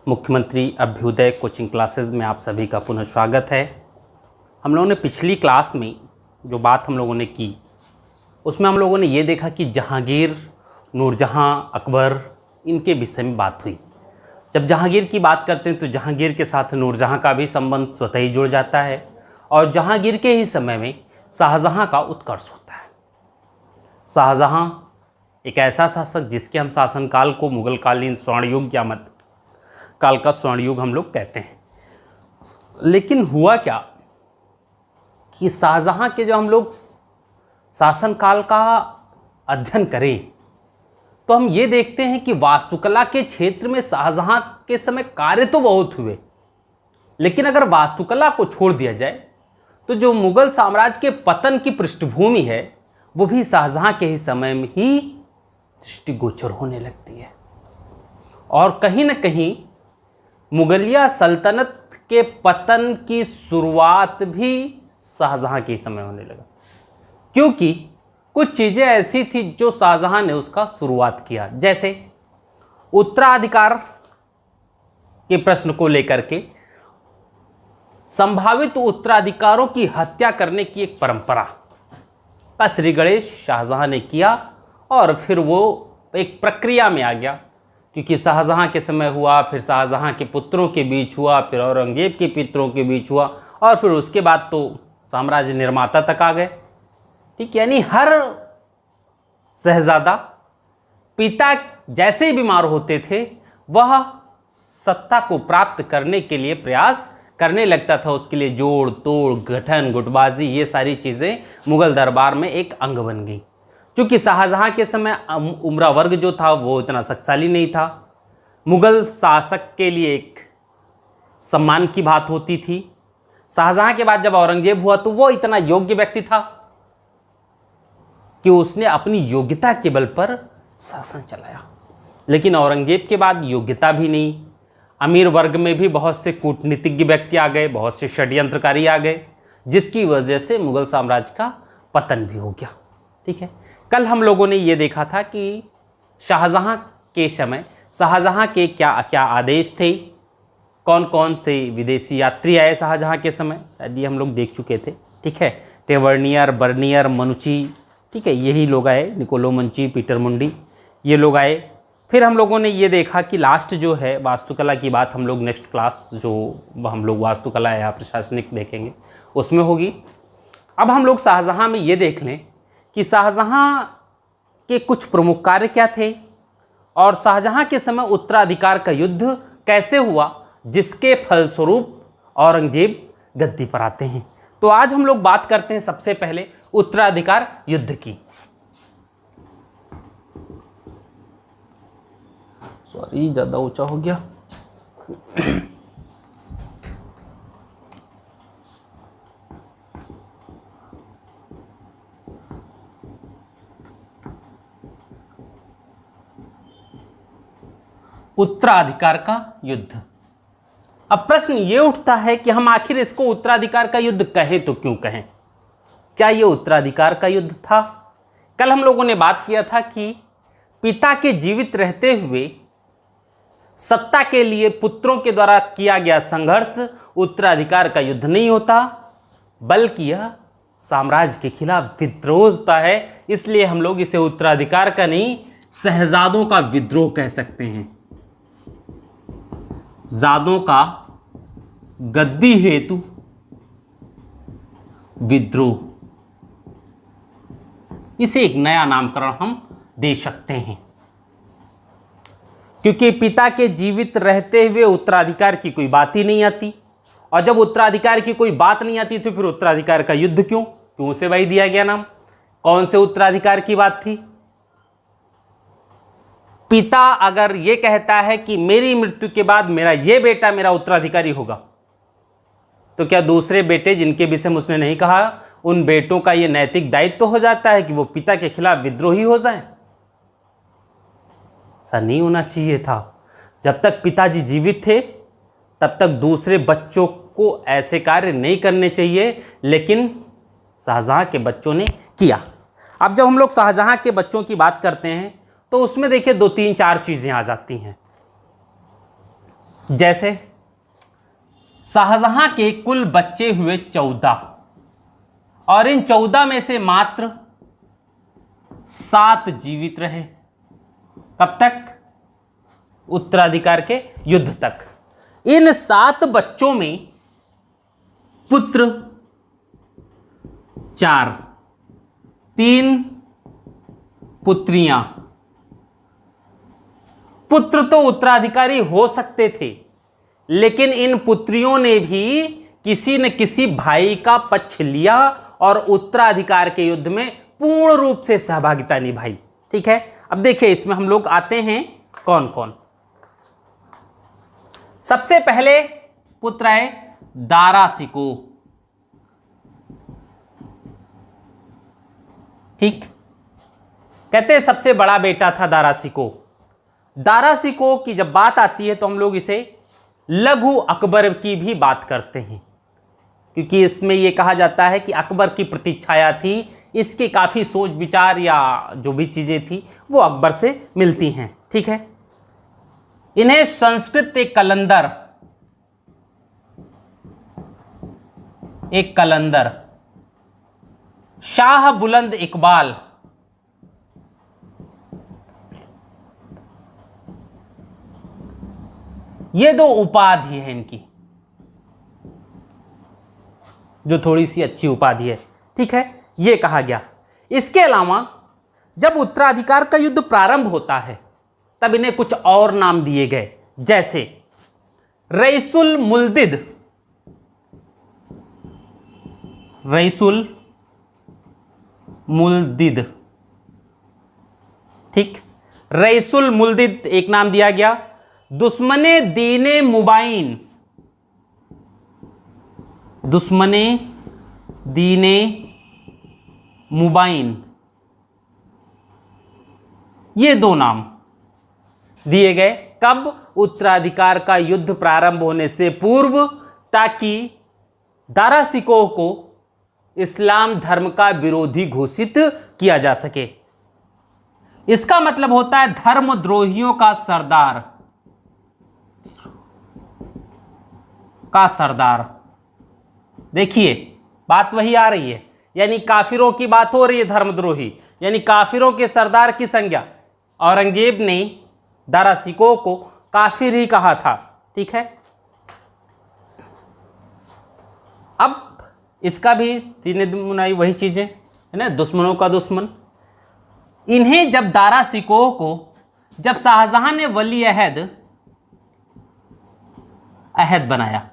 मुख्यमंत्री Abhyuday coaching classes में आप सभी का पुनः स्वागत है। हम लोगों ने पिछली क्लास में जो बात हम लोगों ने की उसमें हम लोगों ने ये देखा कि जहांगीर, नूरजहां, अकबर, इनके विषय में बात हुई। जब जहांगीर की बात करते हैं तो जहांगीर के साथ नूरजहां का भी संबंध स्वतः ही जुड़ जाता है और जहांगीर के ही समय में शाहजहां का उत्कर्ष होता है। शाहजहां एक ऐसा शासक जिसके हम शासनकाल को मुगल कालीन स्वर्ण युग या मध्य काल का स्वर्ण युग हम लोग कहते हैं। लेकिन हुआ क्या कि शाहजहां के जो हम लोग शासनकाल का अध्ययन करें तो हम ये देखते हैं कि वास्तुकला के क्षेत्र में शाहजहां के समय कार्य तो बहुत हुए, लेकिन अगर वास्तुकला को छोड़ दिया जाए तो जो मुगल साम्राज्य के पतन की पृष्ठभूमि है वो भी शाहजहां के ही समय में ही दृष्टिगोचर होने लगती है। और कहीं न कहीं मुगलिया सल्तनत के पतन की शुरुआत भी शाहजहां के समय होने लगा, क्योंकि कुछ चीज़ें ऐसी थी जो शाहजहां ने उसका शुरुआत किया। जैसे उत्तराधिकार के प्रश्न को लेकर के संभावित उत्तराधिकारों की हत्या करने की एक परंपरा का श्री गणेश शाहजहां ने किया और फिर वो एक प्रक्रिया में आ गया, क्योंकि शाहजहां के समय हुआ, फिर शाहजहां के पुत्रों के बीच हुआ, फिर औरंगजेब के पुत्रों के बीच हुआ और फिर उसके बाद तो साम्राज्य निर्माता तक आ गए। ठीक, यानी हर शहजादा पिता जैसे ही बीमार होते थे वह सत्ता को प्राप्त करने के लिए प्रयास करने लगता था। उसके लिए जोड़ तोड़, गठन, गुटबाजी, ये सारी चीज़ें मुगल दरबार में एक अंग बन गई। क्योंकि शाहजहां के समय उमरा वर्ग जो था वो इतना शक्तिशाली नहीं था। मुगल शासक के लिए एक सम्मान की बात होती थी। शाहजहां के बाद जब औरंगजेब हुआ तो वो इतना योग्य व्यक्ति था कि उसने अपनी योग्यता के बल पर शासन चलाया। लेकिन औरंगजेब के बाद योग्यता भी नहीं, अमीर वर्ग में भी बहुत से कूटनीतिज्ञ व्यक्ति आ गए, बहुत से षड्यंत्रकारी आ गए, जिसकी वजह से मुगल साम्राज्य का पतन भी हो गया। ठीक है, कल हम लोगों ने ये देखा था कि शाहजहां के समय शाहजहां के क्या क्या आदेश थे, कौन कौन से विदेशी यात्री आए शाहजहां के समय, शायद ये हम लोग देख चुके थे। ठीक है, टेवर्नियर, बर्नियर, मनुची, ठीक है, यही लोग आए, निकोलो मंची, पीटर मुंडी, ये लोग आए। फिर हम लोगों ने ये देखा कि लास्ट जो है वास्तुकला की बात हम लोग नेक्स्ट क्लास जो हम लोग वास्तुकला या प्रशासनिक देखेंगे उसमें होगी। अब हम लोग शाहजहां में ये देख लें कि शाहजहां के कुछ प्रमुख कार्य क्या थे और शाहजहां के समय उत्तराधिकार का युद्ध कैसे हुआ, जिसके फलस्वरूप औरंगजेब गद्दी पर आते हैं। तो आज हम लोग बात करते हैं सबसे पहले उत्तराधिकार युद्ध की। सॉरी, ज़्यादा ऊंचा हो गया। उत्तराधिकार का युद्ध। अब प्रश्न ये उठता है कि हम आखिर इसको उत्तराधिकार का युद्ध कहें तो क्यों कहें? क्या ये उत्तराधिकार का युद्ध था? कल हम लोगों ने बात किया था कि पिता के जीवित रहते हुए सत्ता के लिए पुत्रों के द्वारा किया गया संघर्ष उत्तराधिकार का युद्ध नहीं होता, बल्कि यह साम्राज्य के खिलाफ विद्रोह होता है। इसलिए हम लोग इसे उत्तराधिकार का नहीं, शहजादों का विद्रोह कह सकते हैं। जादों का गद्दी हेतु विद्रोह, इसे एक नया नामकरण हम दे सकते हैं, क्योंकि पिता के जीवित रहते हुए उत्तराधिकार की कोई बात ही नहीं आती, और जब उत्तराधिकार की कोई बात नहीं आती तो फिर उत्तराधिकार का युद्ध क्यों उसे वही दिया गया नाम। कौन से उत्तराधिकार की बात थी? पिता अगर ये कहता है कि मेरी मृत्यु के बाद मेरा ये बेटा मेरा उत्तराधिकारी होगा, तो क्या दूसरे बेटे जिनके विषय में उसने नहीं कहा, उन बेटों का ये नैतिक दायित्व तो हो जाता है कि वो पिता के खिलाफ विद्रोही हो जाएं? ऐसा नहीं होना चाहिए था। जब तक पिताजी जीवित थे तब तक दूसरे बच्चों को ऐसे कार्य नहीं करने चाहिए, लेकिन शाहजहां के बच्चों ने किया। अब जब हम लोग शाहजहां के बच्चों की बात करते हैं तो उसमें देखिए 2 3 4 चीज़ें आ जाती हैं। जैसे शाहजहां के कुल बच्चे हुए 14 और इन 14 में से मात्र 7 जीवित रहे। कब तक? उत्तराधिकार के युद्ध तक। इन 7 बच्चों में पुत्र 4, 3 पुत्रियां। पुत्र तो उत्तराधिकारी हो सकते थे, लेकिन इन पुत्रियों ने भी किसी न किसी भाई का पक्ष लिया और उत्तराधिकार के युद्ध में पूर्ण रूप से सहभागिता निभाई। ठीक है, अब देखिए इसमें हम लोग आते हैं कौन कौन। सबसे पहले पुत्र है दारा शिको। ठीक, कहते हैं सबसे बड़ा बेटा था दारा शिको। दारा शिको की जब बात आती है तो हम लोग इसे लघु अकबर की भी बात करते हैं, क्योंकि इसमें यह कहा जाता है कि अकबर की प्रतिच्छाया थी, इसके काफ़ी सोच विचार या जो भी चीज़ें थी वो अकबर से मिलती हैं। ठीक है, इन्हें संस्कृत एक कलंदर शाह बुलंद इकबाल, ये 2 उपाधि है इनकी, जो थोड़ी सी अच्छी उपाधि है। ठीक है, ये कहा गया। इसके अलावा जब उत्तराधिकार का युद्ध प्रारंभ होता है तब इन्हें कुछ और नाम दिए गए, जैसे रईसुल मुल्दिद। ठीक, रईसुल मुल्दिद एक नाम दिया गया। दुश्मने दीने मुबाइन, ये 2 नाम दिए गए। कब? उत्तराधिकार का युद्ध प्रारंभ होने से पूर्व, ताकि दारा शिकोह को इस्लाम धर्म का विरोधी घोषित किया जा सके। इसका मतलब होता है धर्मद्रोहियों का सरदार। देखिए बात वही आ रही है, यानी काफिरों की बात हो रही है, धर्मद्रोही यानी काफिरों के सरदार की संज्ञा। औरंगजेब ने दारा शिकोह को काफिर ही कहा था। ठीक है, अब इसका भी तीन मुनाई वही चीजें है ना, दुश्मनों का दुश्मन। इन्हें जब दारा शिकोह को जब शाहजहां ने वली अहद बनाया,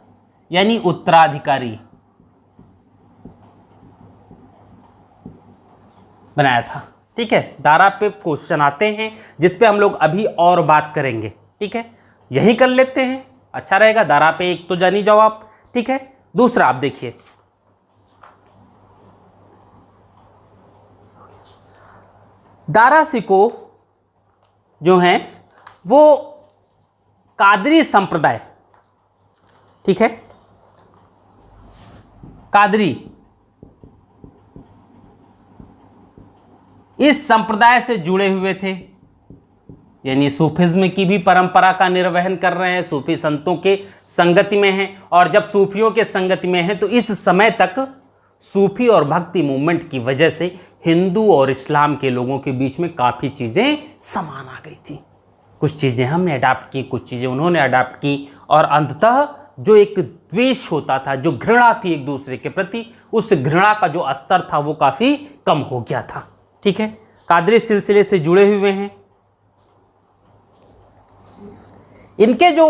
यानी उत्तराधिकारी बनाया था। ठीक है, दारा पे क्वेश्चन आते हैं जिस पे हम लोग अभी और बात करेंगे। ठीक है, यही कर लेते हैं, अच्छा रहेगा। दारा पे एक तो जानी जाओ आप। ठीक है, दूसरा आप देखिए, दारा शिकोह जो हैं वो कादरी संप्रदाय, ठीक है, कादरी, इस संप्रदाय से जुड़े हुए थे, यानी सूफिज्म की भी परंपरा का निर्वहन कर रहे हैं, सूफी संतों के संगति में हैं। और जब सूफियों के संगति में हैं तो इस समय तक सूफी और भक्ति मूवमेंट की वजह से हिंदू और इस्लाम के लोगों के बीच में काफ़ी चीज़ें समान आ गई थी। कुछ चीज़ें हमने अडाप्ट की, कुछ चीज़ें उन्होंने अडाप्ट की, और अंततः जो एक द्वेष होता था, जो घृणा थी एक दूसरे के प्रति, उस घृणा का जो स्तर था वो काफ़ी कम हो गया था। ठीक है, कादरी सिलसिले से जुड़े हुए हैं। इनके जो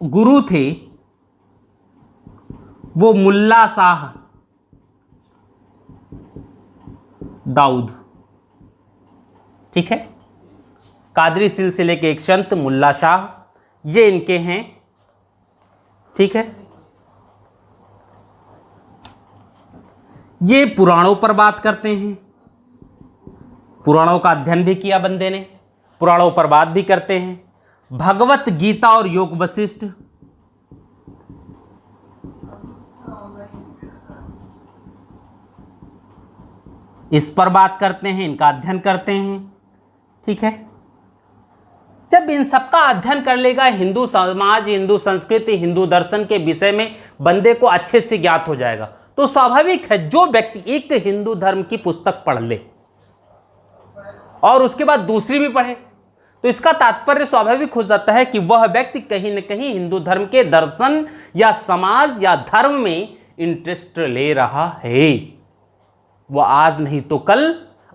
गुरु थे वो मुल्ला शाह दाऊद। ठीक है, कादरी सिलसिले के एक संत मुल्ला शाह, ये इनके हैं। ठीक है, ये पुराणों पर बात करते हैं, पुराणों का अध्ययन भी किया बंदे ने, पुराणों पर बात भी करते हैं। भगवत गीता और योग वशिष्ठ, इस पर बात करते हैं, इनका अध्ययन करते हैं। ठीक है, जब इन सबका अध्ययन कर लेगा, हिंदू समाज, हिंदू संस्कृति, हिंदू दर्शन के विषय में बंदे को अच्छे से ज्ञात हो जाएगा, तो स्वाभाविक है जो व्यक्ति एक हिंदू धर्म की पुस्तक पढ़ ले और उसके बाद दूसरी भी पढ़े, तो इसका तात्पर्य स्वाभाविक हो जाता है कि वह व्यक्ति कहीं न कहीं हिंदू धर्म के दर्शन या समाज या धर्म में इंटरेस्ट ले रहा है। वह आज नहीं तो कल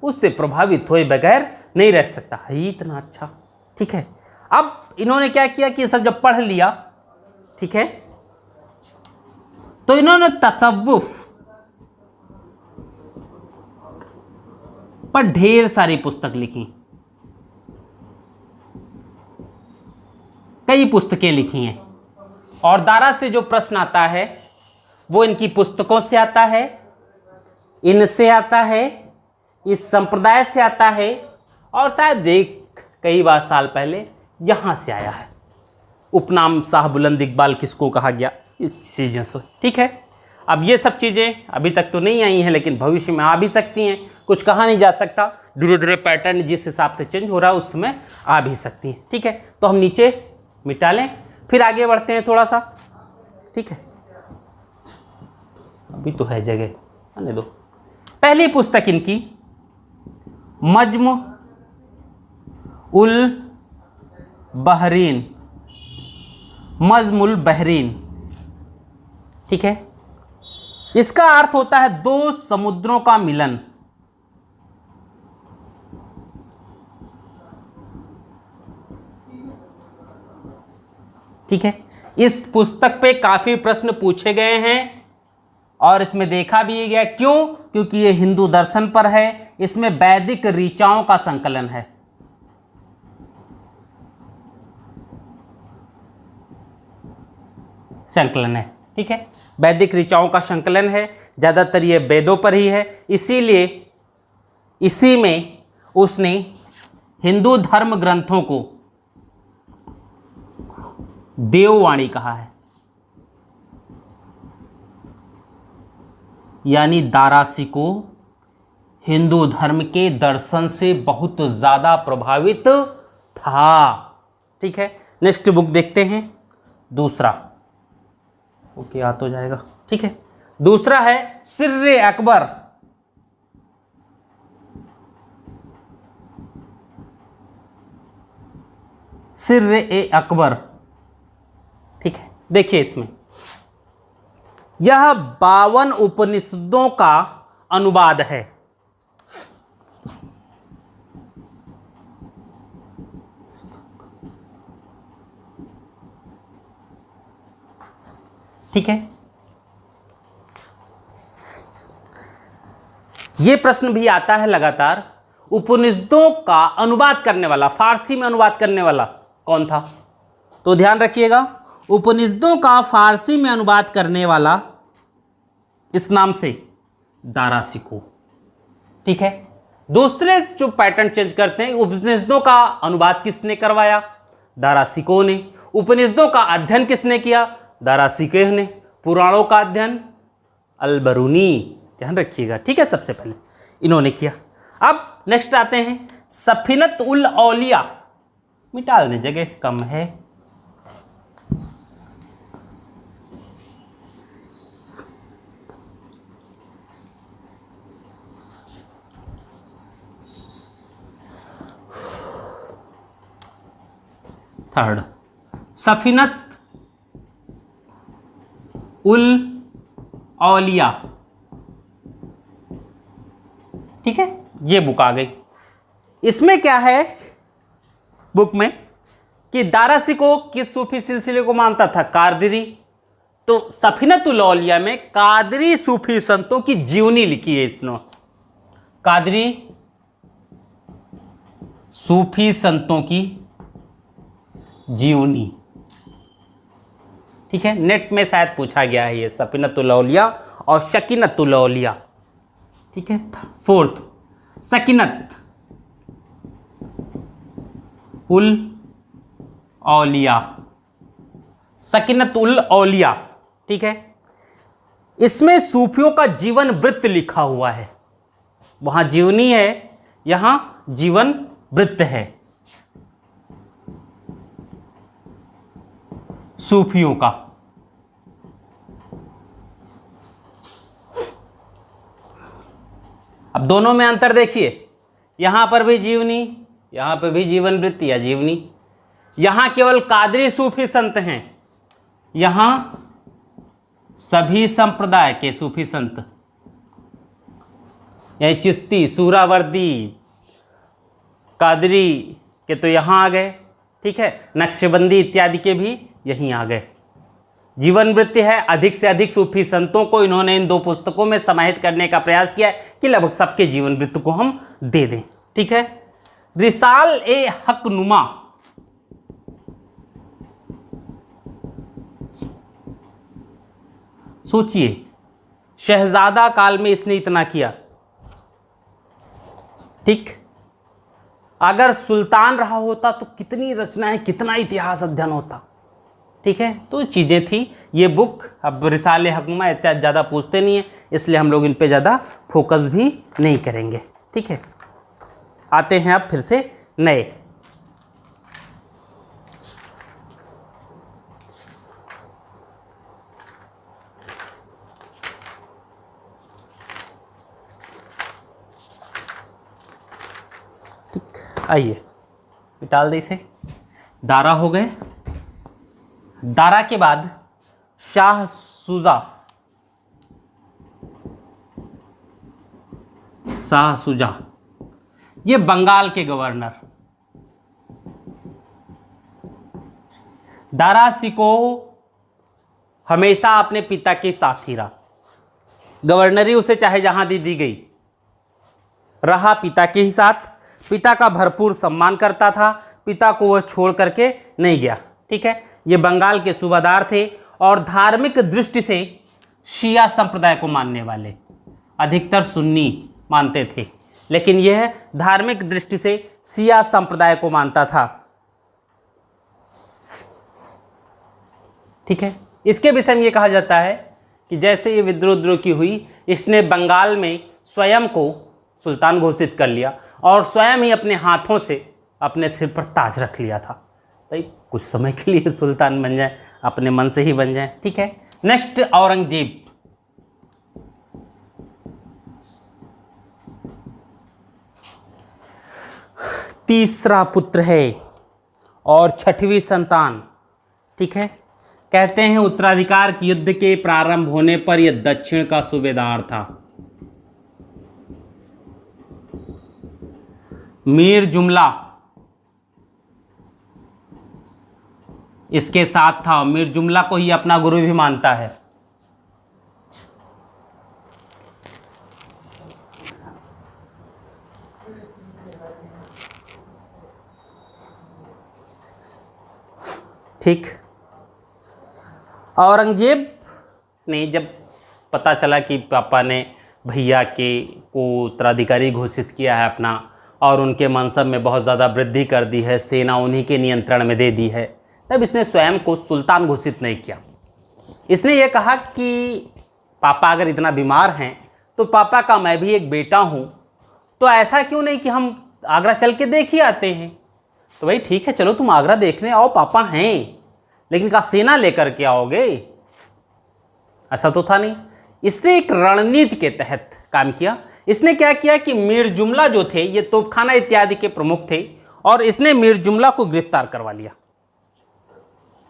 उससे प्रभावित हुए बगैर नहीं रह सकता है। इतना अच्छा, ठीक है। अब इन्होंने क्या किया कि सब जब पढ़ लिया, ठीक है, तो इन्होंने तसव्वुफ पर ढेर सारी पुस्तक लिखी, कई पुस्तकें लिखी हैं। और दारा से जो प्रश्न आता है वो इनकी पुस्तकों से आता है, इनसे आता है, इस संप्रदाय से आता है, और शायद एक कई बार साल पहले यहां से आया है। उपनाम शाह बुलंद इकबाल किसको कहा गया, इस चीज़ों से, ठीक है। अब ये सब चीज़ें अभी तक तो नहीं आई हैं, लेकिन भविष्य में आ भी सकती हैं। कुछ कहा नहीं जा सकता, धीरे धीरे पैटर्न जिस हिसाब से चेंज हो रहा है उसमें आ भी सकती हैं, ठीक है। तो हम नीचे मिटा लें, फिर आगे बढ़ते हैं थोड़ा सा, ठीक है। अभी तो है जगह, आने दो। पहली पुस्तक इनकी मज्म उल बहरीन, मज्मुल बहरीन, ठीक है। इसका अर्थ होता है दो समुद्रों का मिलन। ठीक है, इस पुस्तक पे काफी प्रश्न पूछे गए हैं और इसमें देखा भी गया, क्यों? क्योंकि ये हिंदू दर्शन पर है, इसमें वैदिक ऋचाओं का संकलन है। ठीक है, वैदिक ऋचाओं का संकलन है, ज्यादातर ये वेदों पर ही है, इसीलिए इसी में उसने हिंदू धर्म ग्रंथों को देववाणी कहा है, यानी दारासी को हिंदू धर्म के दर्शन से बहुत ज्यादा प्रभावित था। ठीक है, नेक्स्ट बुक देखते हैं, दूसरा, ओके आ तो जाएगा। ठीक है, दूसरा है सिर्रे अकबर। सिर्रे ए अकबर, ठीक है, देखिए इसमें यह 52 उपनिषदों का अनुवाद है। ठीक है, यह प्रश्न भी आता है लगातार, उपनिषदों का अनुवाद करने वाला, फारसी में अनुवाद करने वाला कौन था? तो ध्यान रखिएगा, उपनिषदों का फारसी में अनुवाद करने वाला इस नाम से दारासिको। ठीक है, दूसरे जो पैटर्न चेंज करते हैं, उपनिषदों का अनुवाद किसने करवाया? दारासिको ने। उपनिषदों का अध्ययन किसने किया? दारासिको ने। पुराणों का अध्ययन अलबरूनी, ध्यान रखिएगा। ठीक है, सबसे पहले इन्होंने किया। अब नेक्स्ट आते हैं सफीनत उल औलिया, मिटा दें, जगह कम है। थर्ड, सफीनत उल औलिया। ठीक है, ये बुक आ गई। इसमें क्या है बुक में कि दारासिको किस सूफी सिलसिले को मानता था? कादरी। तो सफीनत उल औलिया में कादरी सूफी संतों की जीवनी लिखी है। इतना कादरी सूफी संतों की जीवनी। ठीक है, नेट में शायद पूछा गया है ये सफीनत उल औलिया और शकीनत उल औलिया। ठीक है, फोर्थ सकीनत उल औलिया, सकीनत उल औलिया। ठीक है, इसमें सूफियों का जीवन वृत्त लिखा हुआ है। वहां जीवनी है, यहां जीवन वृत्त है। सूफियों का। अब दोनों में अंतर देखिए, यहां पर भी जीवनी, यहां पर भी जीवन वृत्ति या जीवनी। यहां केवल कादरी सूफी संत हैं, यहां सभी संप्रदाय के सूफी संत, यही चिश्ती, सूरावर्दी, कादरी के तो यहां आ गए, ठीक है, नक्शबंदी इत्यादि के भी यहीं आ गए। जीवन वृत्ति है, अधिक से अधिक सूफी संतों को इन्होंने इन दो पुस्तकों में समाहित करने का प्रयास किया है कि लगभग सबके जीवन वृत्ति को हम दे दें, ठीक है। रिसाल ए हकनुमा, सोचिए शहजादा काल में इसने इतना किया, ठीक। अगर सुल्तान रहा होता तो कितनी रचनाएं, कितना इतिहास अध्ययन होता, ठीक है। तो चीज़ें थी ये बुक। अब रिसाले हकनुमा इत्यादि ज़्यादा पूछते नहीं है, इसलिए हम लोग इन पे ज़्यादा फोकस भी नहीं करेंगे, ठीक है। आते हैं अब फिर से नए। आइए निकाल दे इसे। दारा हो गए, दारा के बाद शाह सुजा, शाह सुजा ये बंगाल के गवर्नर। दारा सिको हमेशा अपने पिता के साथ ही रहा, गवर्नरी उसे चाहे जहां दी गई, रहा पिता के ही साथ, पिता का भरपूर सम्मान करता था, पिता को वह छोड़ करके नहीं गया, ठीक है। ये बंगाल के सूबादार थे और धार्मिक दृष्टि से शिया संप्रदाय को मानने वाले, अधिकतर सुन्नी मानते थे, लेकिन यह धार्मिक दृष्टि से शिया संप्रदाय को मानता था, ठीक है। इसके विषय में यह कहा जाता है कि जैसे ये विद्रोह की हुई, इसने बंगाल में स्वयं को सुल्तान घोषित कर लिया और स्वयं ही अपने हाथों से अपने सिर पर ताज रख लिया था, भाई कुछ समय के लिए सुल्तान बन जाए, अपने मन से ही बन जाए, ठीक है। नेक्स्ट औरंगजेब, तीसरा पुत्र है और छठवीं संतान, ठीक है। कहते हैं उत्तराधिकार के युद्ध के प्रारंभ होने पर यह दक्षिण का सूबेदार था। मीर जुमला इसके साथ था, मीर जुमला को ही अपना गुरु भी मानता है। ठीक। औरंगजेब ने जब पता चला कि पापा ने भैया को उत्तराधिकारी घोषित किया है अपना, और उनके मनसब में बहुत ज़्यादा वृद्धि कर दी है, सेना उन्हीं के नियंत्रण में दे दी है, तब इसने स्वयं को सुल्तान घोषित नहीं किया। इसने ये कहा कि पापा अगर इतना बीमार हैं तो पापा का मैं भी एक बेटा हूँ, तो ऐसा क्यों नहीं कि हम आगरा चल के देख ही आते हैं। तो भाई ठीक है, चलो तुम आगरा देखने आओ, पापा हैं, लेकिन क्या सेना लेकर के आओगे? ऐसा तो था नहीं। इसने एक रणनीति के तहत काम किया। इसने क्या किया कि मीर जुमला जो थे ये तोपखाना इत्यादि के प्रमुख थे, और इसने मीर जुमला को गिरफ्तार करवा लिया,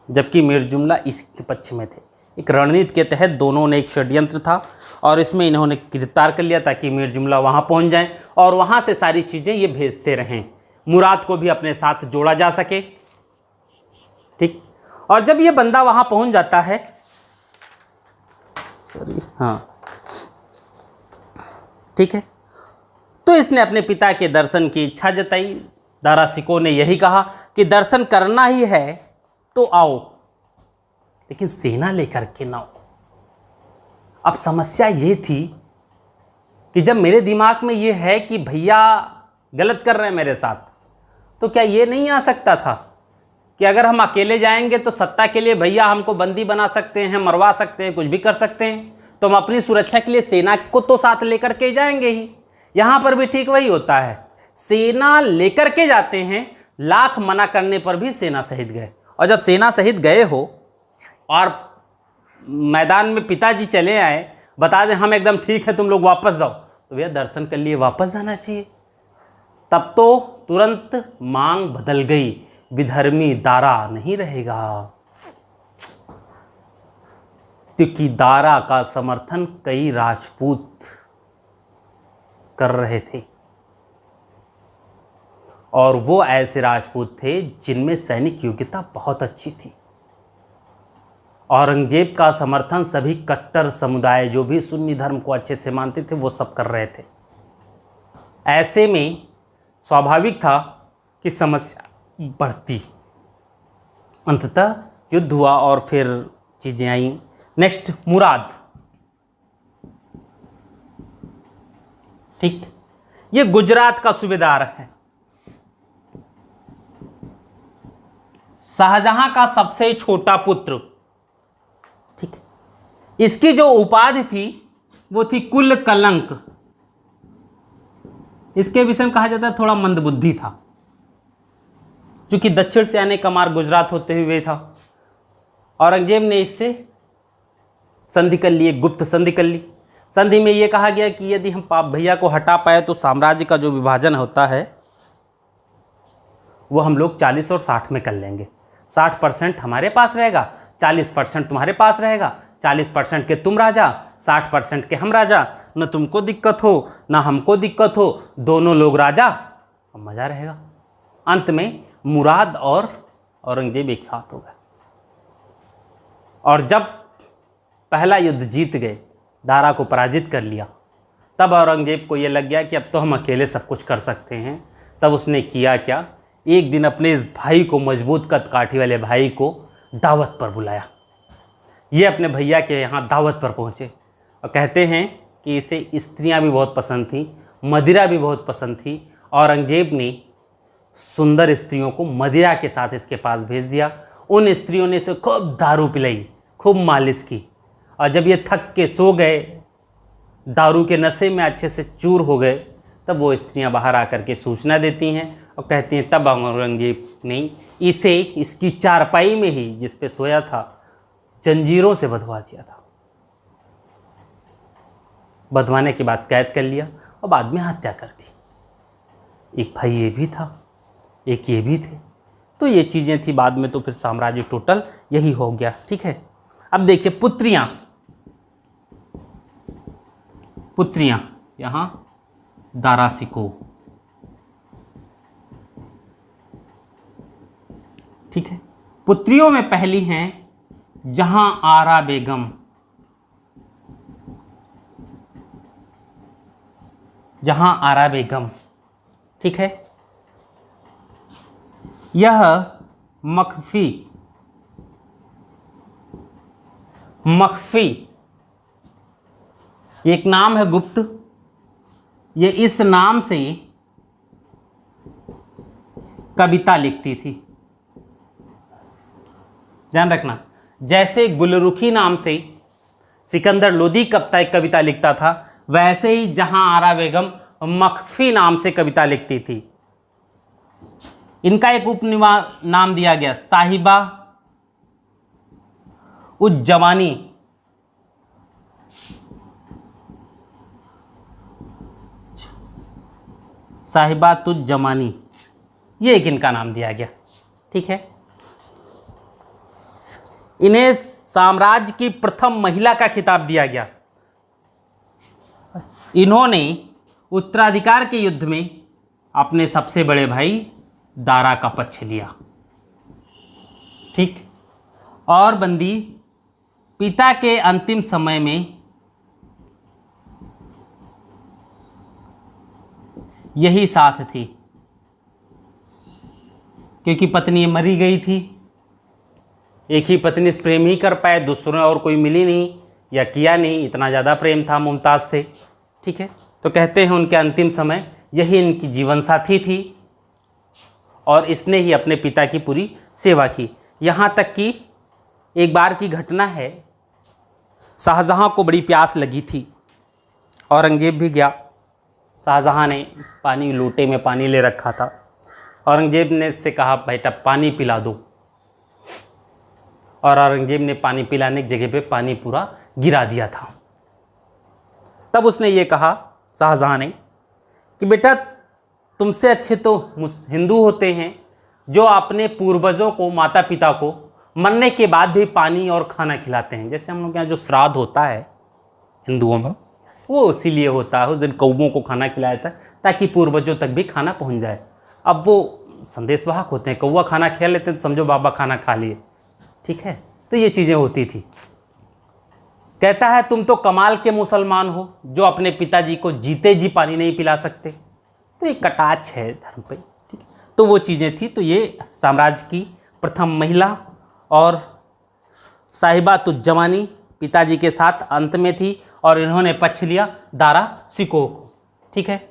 जबकि मीर जुमला इसके पक्ष में थे। एक रणनीति के तहत दोनों ने एक षड्यंत्र था और इसमें इन्होंने गिरफ्तार कर लिया ताकि मीर जुमला वहाँ पहुँच जाएं और वहाँ से सारी चीज़ें ये भेजते रहें, मुराद को भी अपने साथ जोड़ा जा सके, ठीक। और जब ये बंदा वहाँ पहुँच जाता है, हाँ ठीक है, तो इसने अपने पिता के दर्शन की इच्छा जताई। दारा सिको ने यही कहा कि दर्शन करना ही है तो आओ, लेकिन सेना लेकर के ना आओ। अब समस्या ये थी कि जब मेरे दिमाग में ये है कि भैया गलत कर रहे हैं मेरे साथ, तो क्या ये नहीं आ सकता था कि अगर हम अकेले जाएंगे तो सत्ता के लिए भैया हमको बंदी बना सकते हैं, मरवा सकते हैं, कुछ भी कर सकते हैं, तो हम अपनी सुरक्षा के लिए सेना को तो साथ लेकर के जाएंगे ही। यहाँ पर भी ठीक वही होता है, सेना लेकर के जाते हैं, लाख मना करने पर भी सेना सहित गए। और जब सेना सहित गए हो और मैदान में पिताजी चले आए, बता दें हम एकदम ठीक है तुम लोग वापस जाओ, तो भैया दर्शन कर लिए वापस जाना चाहिए। तब तो तुरंत मांग बदल गई, विधर्मी दारा नहीं रहेगा, क्योंकि दारा का समर्थन कई राजपूत कर रहे थे और वो ऐसे राजपूत थे जिनमें सैनिक योग्यता बहुत अच्छी थी। औरंगजेब का समर्थन सभी कट्टर समुदाय जो भी सुन्नी धर्म को अच्छे से मानते थे वो सब कर रहे थे। ऐसे में स्वाभाविक था कि समस्या बढ़ती। अंततः युद्ध हुआ और फिर चीज़ें आई। नेक्स्ट, मुराद। ठीक, ये गुजरात का सूबेदार है, शाहजहां का सबसे छोटा पुत्र। ठीक, इसकी जो उपाधि थी वो थी कुल कलंक। इसके विषय में कहा जाता है थोड़ा मंदबुद्धि था, क्योंकि दक्षिण से आने का मार्ग गुजरात होते हुए था। औरंगजेब ने इससे संधि कर ली, गुप्त संधि कर ली। संधि में यह कहा गया कि यदि हम पाप भैया को हटा पाए तो साम्राज्य का जो विभाजन होता है वो हम लोग 40 और 60 में कर लेंगे। 60% हमारे पास रहेगा, 40% तुम्हारे पास रहेगा, 40% के तुम राजा, 60% के हम राजा, न तुमको दिक्कत हो ना हमको दिक्कत हो, दोनों लोग राजा, मज़ा रहेगा। अंत में मुराद और औरंगजेब एक साथ हो गए और जब पहला युद्ध जीत गए, दारा को पराजित कर लिया, तब औरंगजेब को ये लग गया कि अब तो हम अकेले सब कुछ कर सकते हैं। तब उसने किया क्या, एक दिन अपने इस भाई को, मजबूत कद काठी वाले भाई को दावत पर बुलाया। ये अपने भैया के यहाँ दावत पर पहुँचे और कहते हैं कि इसे स्त्रियाँ भी बहुत पसंद थीं, मदिरा भी बहुत पसंद थी। औरंगजेब ने सुंदर स्त्रियों को मदिरा के साथ इसके पास भेज दिया। उन स्त्रियों ने इसे खूब दारू पिलाई, खूब मालिश की, और जब ये थक के सो गए, दारू के नशे में अच्छे से चूर हो गए, तब वो स्त्रियां बाहर आकर के सूचना देती हैं और कहती हैं तब औरंगजेब ने इसे इसकी चारपाई में ही, जिस पे सोया था, जंजीरों से बंधवा दिया था। बंधवाने के बाद कैद कर लिया और बाद में हत्या कर दी। एक भाई ये भी था, एक ये भी थे, तो ये चीज़ें थी। बाद में तो फिर साम्राज्य टोटल यही हो गया। ठीक है, अब देखिए पुत्रियां। पुत्रियां यहां दारा सिको। ठीक है, पुत्रियों में पहली हैं जहां आरा बेगम। जहां आरा बेगम, ठीक है, यह मखफी एक नाम है गुप्त। ये इस नाम से कविता लिखती थी, ध्यान रखना। जैसे गुलरुखी नाम से सिकंदर लोदी कविता लिखता था, वैसे ही जहां आरा बेगम मखफी नाम से कविता लिखती थी। इनका एक नाम दिया गया, साहिबा उज्जमानी। साहिबा तुज्जमानी, ये एक इनका नाम दिया गया। ठीक है, इन्हें साम्राज्य की प्रथम महिला का खिताब दिया गया। इन्होंने उत्तराधिकार के युद्ध में अपने सबसे बड़े भाई दारा का पक्ष लिया। ठीक, और बंदी पिता के अंतिम समय में यही साथ थी, क्योंकि पत्नी मरी गई थी। एक ही पत्नी से प्रेम ही कर पाए, दूसरों और कोई मिली नहीं या किया नहीं, इतना ज़्यादा प्रेम था मुमताज़ से। ठीक है, तो कहते हैं उनके अंतिम समय यही इनकी जीवन साथी थी और इसने ही अपने पिता की पूरी सेवा की। यहाँ तक कि एक बार की घटना है, शाहजहां को बड़ी प्यास लगी थी, औरंगजेब भी गया। शाहजहां ने पानी, लोटे में पानी ले रखा था। औरंगजेब ने इससे कहा बेटा पानी पिला दो। और औरंगजेब ने पानी पिलाने की जगह पे पानी पूरा गिरा दिया था। तब उसने ये कहा, शाहजहां ने, कि बेटा तुमसे अच्छे तो हिंदू होते हैं जो अपने पूर्वजों को, माता पिता को मरने के बाद भी पानी और खाना खिलाते हैं। जैसे हम लोग यहाँ जो श्राद्ध होता है हिंदुओं में, वो इसीलिए होता है, उस दिन कौवों को खाना खिलाया जाता है ताकि पूर्वजों तक भी खाना पहुँच जाए। अब वो संदेशवाहक होते हैं, कौवा खाना खा लेते हैं तो समझो बाबा खाना खा लिए, ठीक है। तो ये चीज़ें होती थी। कहता है तुम तो कमाल के मुसलमान हो जो अपने पिताजी को जीते जी पानी नहीं पिला सकते। तो एक कटाक्ष है धर्म पे, ठीक है। तो वो चीज़ें थी। तो ये साम्राज्य की प्रथम महिला और साहिबातुज्जमानी पिताजी के साथ अंत में थी और इन्होंने पक्ष लिया दारा सिकोह को, ठीक है।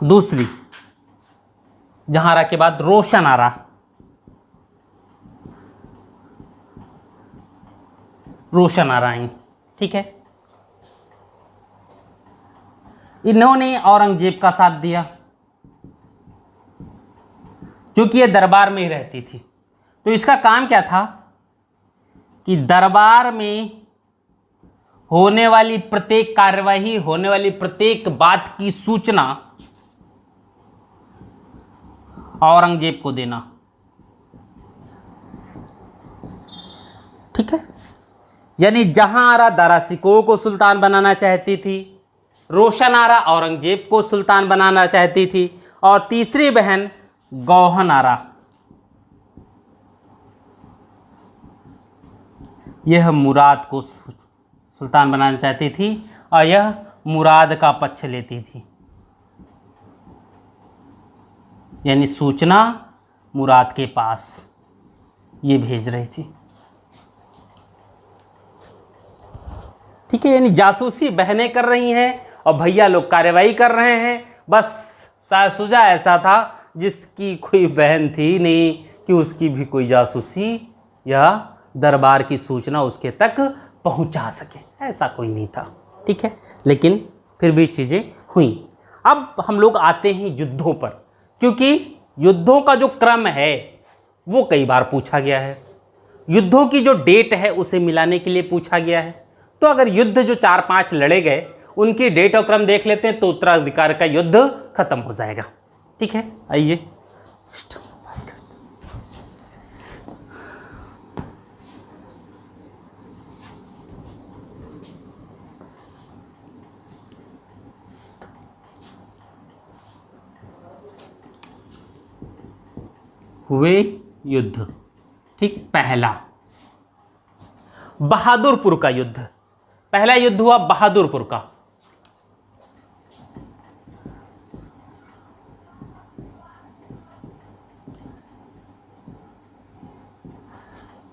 दूसरी जहांरा के बाद रोशन आरा, रोशन आरा आई, ठीक है। इन्होंने औरंगजेब का साथ दिया क्योंकि ये दरबार में ही रहती थी। तो इसका काम क्या था कि दरबार में होने वाली प्रत्येक कार्यवाही, होने वाली प्रत्येक बात की सूचना औरंगजेब को देना, ठीक है। यानी जहांआरा दारा सिकोह को सुल्तान बनाना चाहती थी, रोशन आरा औरंगजेब को सुल्तान बनाना चाहती थी, और तीसरी बहन गौहन आरा यह मुराद को सुल्तान बनाना चाहती थी और यह मुराद का पक्ष लेती थी। यानी सूचना मुराद के पास ये भेज रही थी, ठीक है। यानी जासूसी बहनें कर रही हैं और भैया लोग कार्रवाई कर रहे हैं। बस शाहसुजा ऐसा था जिसकी कोई बहन थी नहीं कि उसकी भी कोई जासूसी या दरबार की सूचना उसके तक पहुंचा सके, ऐसा कोई नहीं था, ठीक है। लेकिन फिर भी चीज़ें हुई। अब हम लोग आते हैं युद्धों पर, क्योंकि युद्धों का जो क्रम है वो कई बार पूछा गया है। युद्धों की जो डेट है उसे मिलाने के लिए पूछा गया है। तो अगर युद्ध जो 4-5 लड़े गए उनकी डेट और क्रम देख लेते हैं तो उत्तराधिकार का युद्ध खत्म हो जाएगा, ठीक है। आइए हुए युद्ध, ठीक। पहला बहादुरपुर का युद्ध, पहला युद्ध हुआ बहादुरपुर का।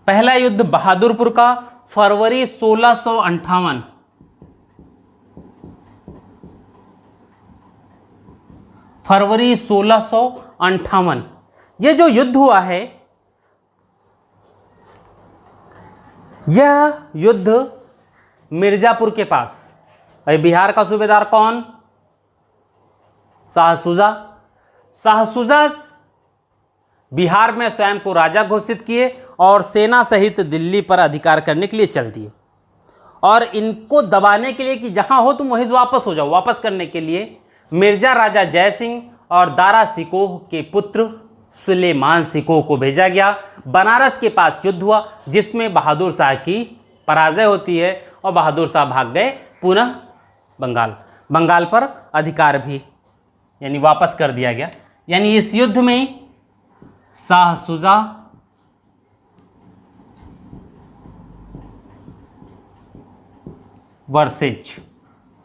पहला युद्ध बहादुरपुर का फरवरी 1658, फरवरी 1658। यह जो युद्ध हुआ है, यह युद्ध मिर्जापुर के पास, बिहार का सूबेदार कौन? शाहसुजा। शाहसुजा बिहार में स्वयं को राजा घोषित किए और सेना सहित दिल्ली पर अधिकार करने के लिए चल दिए, और इनको दबाने के लिए कि जहां हो तुम वहीं वापस हो जाओ, वापस करने के लिए मिर्जा राजा जय सिंह और दारा सिकोह के पुत्र सुलेमान सिकोह को भेजा गया। बनारस के पास युद्ध हुआ जिसमें बहादुर शाह की पराजय होती है और बहादुर शाह भाग गए पुनः बंगाल। बंगाल पर अधिकार भी यानी वापस कर दिया गया। यानी इस युद्ध में शाहसुजा वर्सेज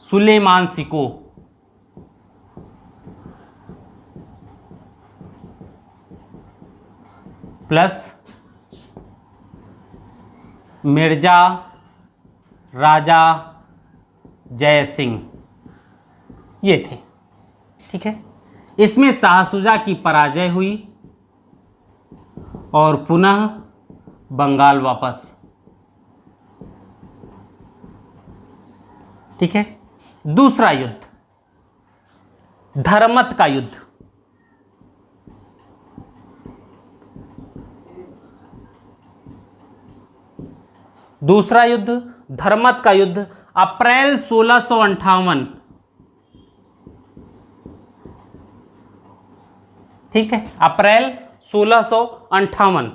सुलेमान सिकोह प्लस मिर्जा राजा जय सिंह, ये थे, ठीक है। इसमें शाहसुजा की पराजय हुई और पुनः बंगाल वापस, ठीक है। दूसरा युद्ध धर्मत का युद्ध, दूसरा युद्ध धर्मत का युद्ध अप्रैल 1658। ठीक है, अप्रैल 1658।